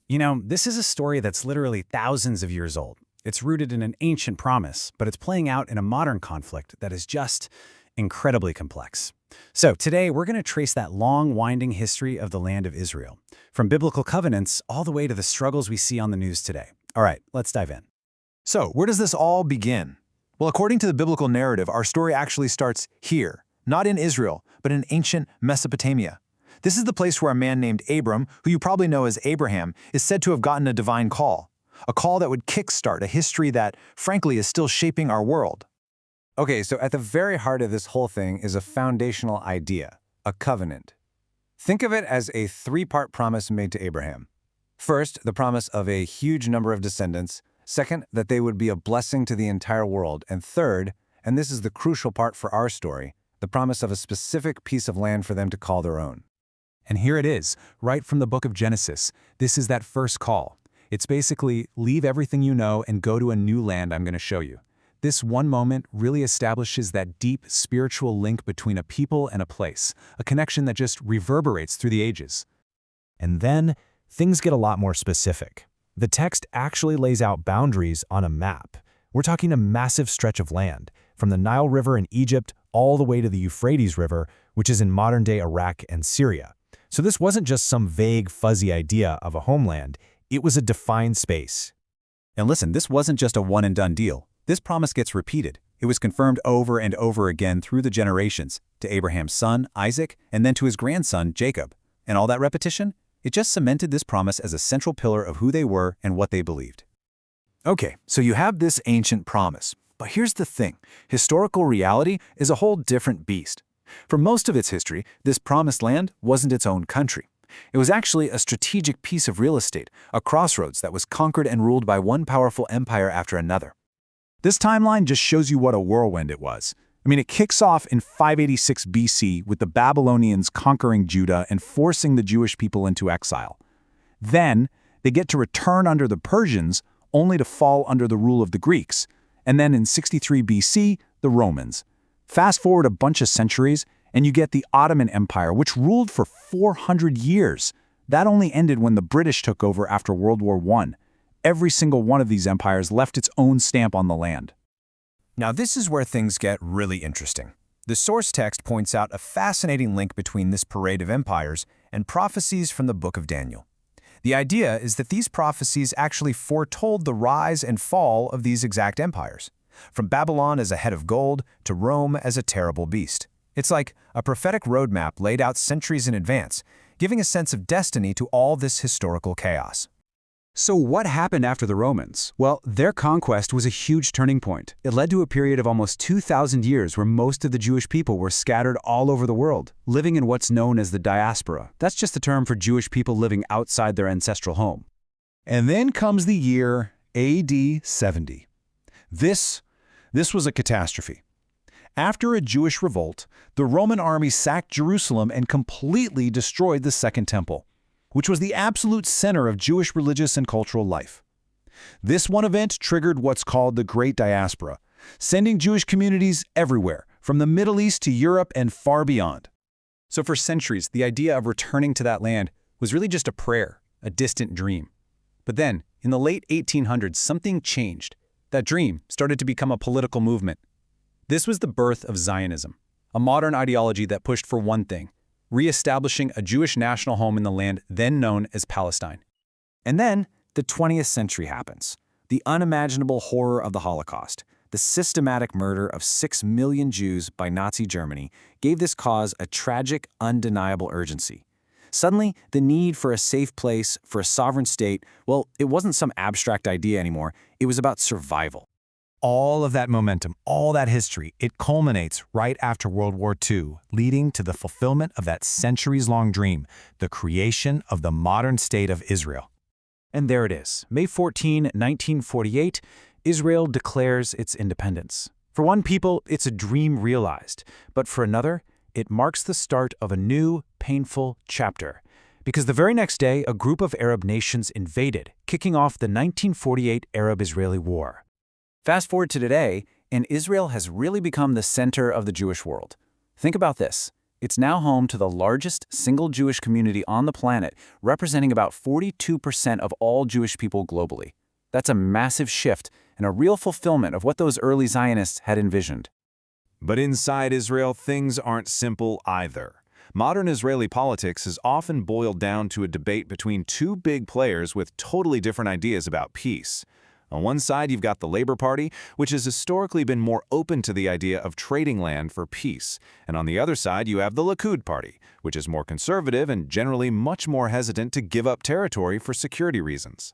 This is a story that's literally thousands of years old. It's rooted in an ancient promise, but it's playing out in a modern conflict that is just incredibly complex. So today, we're going to trace that long, winding history of the land of Israel, from biblical covenants all the way to the struggles we see on the news today. All right, let's dive in. So, where does this all begin? Well, according to the biblical narrative, our story actually starts here, not in Israel, but in ancient Mesopotamia. This is the place where a man named Abram, who you probably know as Abraham, is said to have gotten a divine call, a call that would kickstart a history that, frankly, is still shaping our world. Okay, so at the very heart of this whole thing is a foundational idea, a covenant. Think of it as a three-part promise made to Abraham. First, the promise of a huge number of descendants. Second, that they would be a blessing to the entire world. And third, and this is the crucial part for our story, the promise of a specific piece of land for them to call their own. And here it is, right from the book of Genesis. This is that first call. It's basically, leave everything you know and go to a new land I'm going to show you. This one moment really establishes that deep spiritual link between a people and a place, a connection that just reverberates through the ages. And then, things get a lot more specific. The text actually lays out boundaries on a map. We're talking a massive stretch of land, from the Nile River in Egypt all the way to the Euphrates River, which is in modern-day Iraq and Syria. So this wasn't just some vague, fuzzy idea of a homeland. It was a defined space. And listen, this wasn't just a one-and-done deal. This promise gets repeated. It was confirmed over and over again through the generations, to Abraham's son, Isaac, and then to his grandson, Jacob. And all that repetition? It just cemented this promise as a central pillar of who they were and what they believed. Okay, so you have this ancient promise. But here's the thing. Historical reality is a whole different beast. For most of its history, this promised land wasn't its own country. It was actually a strategic piece of real estate, a crossroads that was conquered and ruled by one powerful empire after another. This timeline just shows you what a whirlwind it was. It kicks off in 586 BC with the Babylonians conquering Judah and forcing the Jewish people into exile. Then, they get to return under the Persians, only to fall under the rule of the Greeks. And then in 63 BC, the Romans. Fast forward a bunch of centuries, and you get the Ottoman Empire, which ruled for 400 years. That only ended when the British took over after World War I. Every single one of these empires left its own stamp on the land. Now this is where things get really interesting. The source text points out a fascinating link between this parade of empires and prophecies from the book of Daniel. The idea is that these prophecies actually foretold the rise and fall of these exact empires, from Babylon as a head of gold to Rome as a terrible beast. It's like a prophetic roadmap laid out centuries in advance, giving a sense of destiny to all this historical chaos. So what happened after the Romans? Well, their conquest was a huge turning point. It led to a period of almost 2,000 years where most of the Jewish people were scattered all over the world, living in what's known as the diaspora. That's just the term for Jewish people living outside their ancestral home. And then comes the year AD 70. This was a catastrophe. After a Jewish revolt, the Roman army sacked Jerusalem and completely destroyed the Second Temple, which was the absolute center of Jewish religious and cultural life. This one event triggered what's called the Great Diaspora, sending Jewish communities everywhere, from the Middle East to Europe and far beyond. So for centuries, the idea of returning to that land was really just a prayer, a distant dream. But then, in the late 1800s, something changed. That dream started to become a political movement. This was the birth of Zionism, a modern ideology that pushed for one thing: re-establishing a Jewish national home in the land then known as Palestine. And then, the 20th century happens. The unimaginable horror of the Holocaust, the systematic murder of 6 million Jews by Nazi Germany, gave this cause a tragic, undeniable urgency. Suddenly, the need for a safe place, for a sovereign state, well, it wasn't some abstract idea anymore. It was about survival. All of that momentum, all that history, it culminates right after World War II, leading to the fulfillment of that centuries-long dream, the creation of the modern state of Israel. And there it is, May 14, 1948, Israel declares its independence. For one people, it's a dream realized, but for another, it marks the start of a new, painful chapter. Because the very next day, a group of Arab nations invaded, kicking off the 1948 Arab-Israeli War. Fast forward to today, and Israel has really become the center of the Jewish world. Think about this. It's now home to the largest single Jewish community on the planet, representing about 42% of all Jewish people globally. That's a massive shift and a real fulfillment of what those early Zionists had envisioned. But inside Israel, things aren't simple either. Modern Israeli politics has often boiled down to a debate between two big players with totally different ideas about peace. On one side, you've got the Labor Party, which has historically been more open to the idea of trading land for peace. And on the other side, you have the Likud Party, which is more conservative and generally much more hesitant to give up territory for security reasons.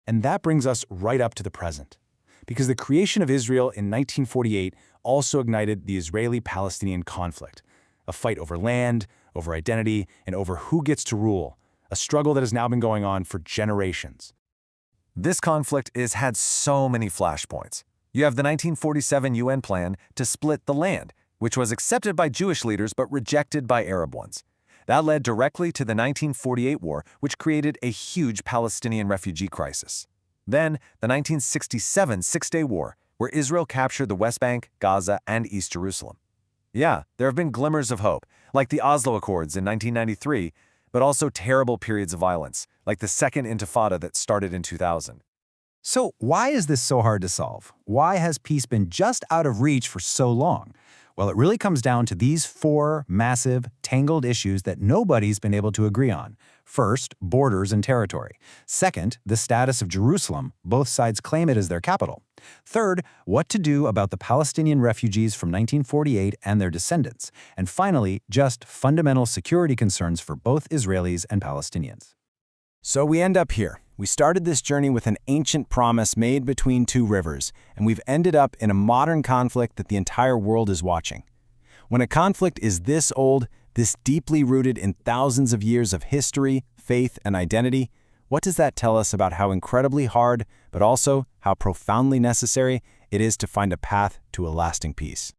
And that brings us right up to the present. Because the creation of Israel in 1948 also ignited the Israeli-Palestinian conflict, a fight over land, over identity, and over who gets to rule, a struggle that has now been going on for generations. This conflict has had so many flashpoints. You have the 1947 UN plan to split the land, which was accepted by Jewish leaders but rejected by Arab ones. That led directly to the 1948 war, which created a huge Palestinian refugee crisis. Then, the 1967 Six-Day War, where Israel captured the West Bank, Gaza, and East Jerusalem. Yeah, there have been glimmers of hope, like the Oslo Accords in 1993, but also terrible periods of violence, like the Second Intifada that started in 2000. So why is this so hard to solve? Why has peace been just out of reach for so long? Well, it really comes down to these four massive, tangled issues that nobody's been able to agree on. First, borders and territory. Second, the status of Jerusalem. Both sides claim it as their capital. Third, what to do about the Palestinian refugees from 1948 and their descendants. And finally, just fundamental security concerns for both Israelis and Palestinians. So we end up here. We started this journey with an ancient promise made between two rivers, and we've ended up in a modern conflict that the entire world is watching. When a conflict is this old, this deeply rooted in thousands of years of history, faith, and identity, what does that tell us about how incredibly hard, but also how profoundly necessary it is to find a path to a lasting peace?